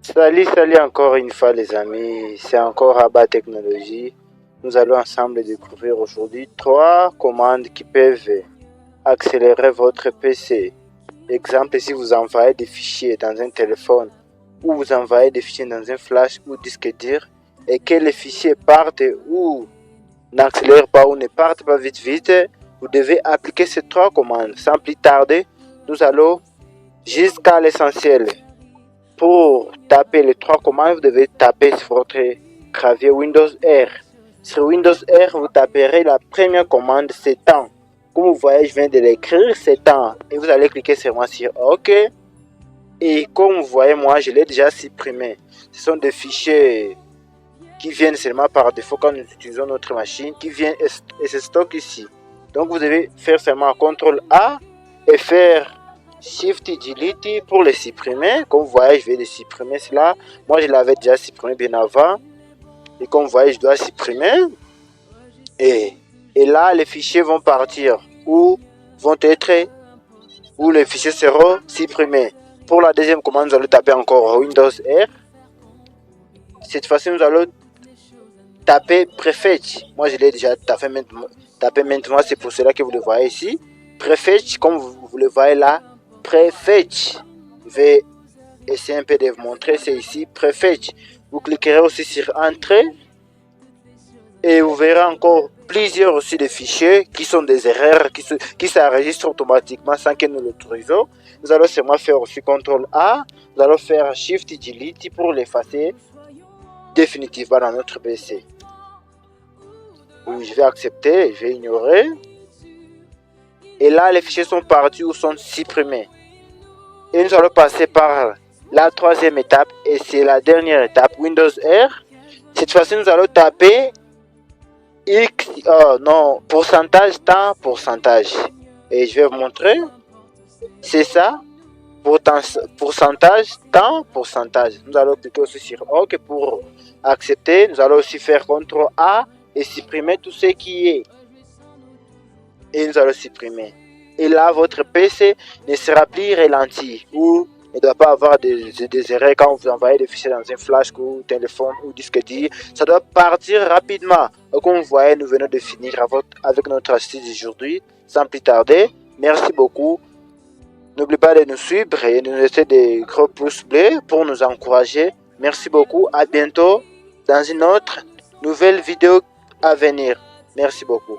Salut encore une fois les amis, c'est encore Abba Technologie. Nous allons ensemble découvrir aujourd'hui 3 commandes qui peuvent accélérer votre PC. Exemple, si vous envoyez des fichiers dans un téléphone ou vous envoyez des fichiers dans un flash ou disque dur et que les fichiers partent ou n'accélèrent pas ou ne partent pas vite, vous devez appliquer ces 3 commandes. Sans plus tarder, nous allons jusqu'à l'essentiel. Pour taper les 3 commandes, vous devez taper sur votre clavier Windows R. Sur Windows R, vous taperez la première commande, c'est temps. Comme vous voyez, je viens de l'écrire, c'est temps. Et vous allez cliquer seulement sur OK. Et comme vous voyez, moi, je l'ai déjà supprimé. Ce sont des fichiers qui viennent seulement par défaut quand nous utilisons notre machine, qui viennent et se stockent ici. Donc, vous devez faire seulement CTRL A et faire Shift Delete pour les supprimer. Comme vous voyez, je vais les supprimer cela. Moi, je l'avais déjà supprimé bien avant. Et comme vous voyez, je dois supprimer. Et là, les fichiers vont partir ou les fichiers seront supprimés. Pour la deuxième commande, nous allons taper encore Windows R. Cette fois-ci, nous allons taper Prefetch. Moi, je l'ai déjà tapé maintenant. C'est pour cela que vous le voyez ici. Prefetch, comme vous le voyez là. Prefetch. Je vais essayer un peu de vous montrer. C'est ici. Prefetch. Vous cliquerez aussi sur Entrée. Et vous verrez encore plusieurs aussi de fichiers qui sont des erreurs qui s'enregistrent automatiquement sans que nous l'autorisons. Nous allons seulement faire aussi CTRL A. Nous allons faire Shift Delete pour l'effacer définitivement dans notre PC. Je vais accepter, je vais ignorer. Et là, les fichiers sont partis ou sont supprimés. Et nous allons passer par la troisième étape et c'est la dernière étape, Windows R. Cette fois-ci, nous allons taper pourcentage temps, pourcentage. Et je vais vous montrer. C'est ça. Pourcentage temps, pourcentage. Nous allons cliquer aussi sur OK pour accepter. Nous allons aussi faire CTRL A et supprimer tout ce qui est. Et nous allons supprimer. Et là, votre PC ne sera plus ralenti ou ne doit pas avoir des erreurs quand vous envoyez des fichiers dans un flash ou téléphone ou disque dur. Ça doit partir rapidement. Et comme vous voyez, nous venons de finir avec notre astuce d'aujourd'hui. Sans plus tarder, merci beaucoup. N'oubliez pas de nous suivre et de nous laisser des gros pouces bleus pour nous encourager. Merci beaucoup. À bientôt dans une autre nouvelle vidéo à venir. Merci beaucoup.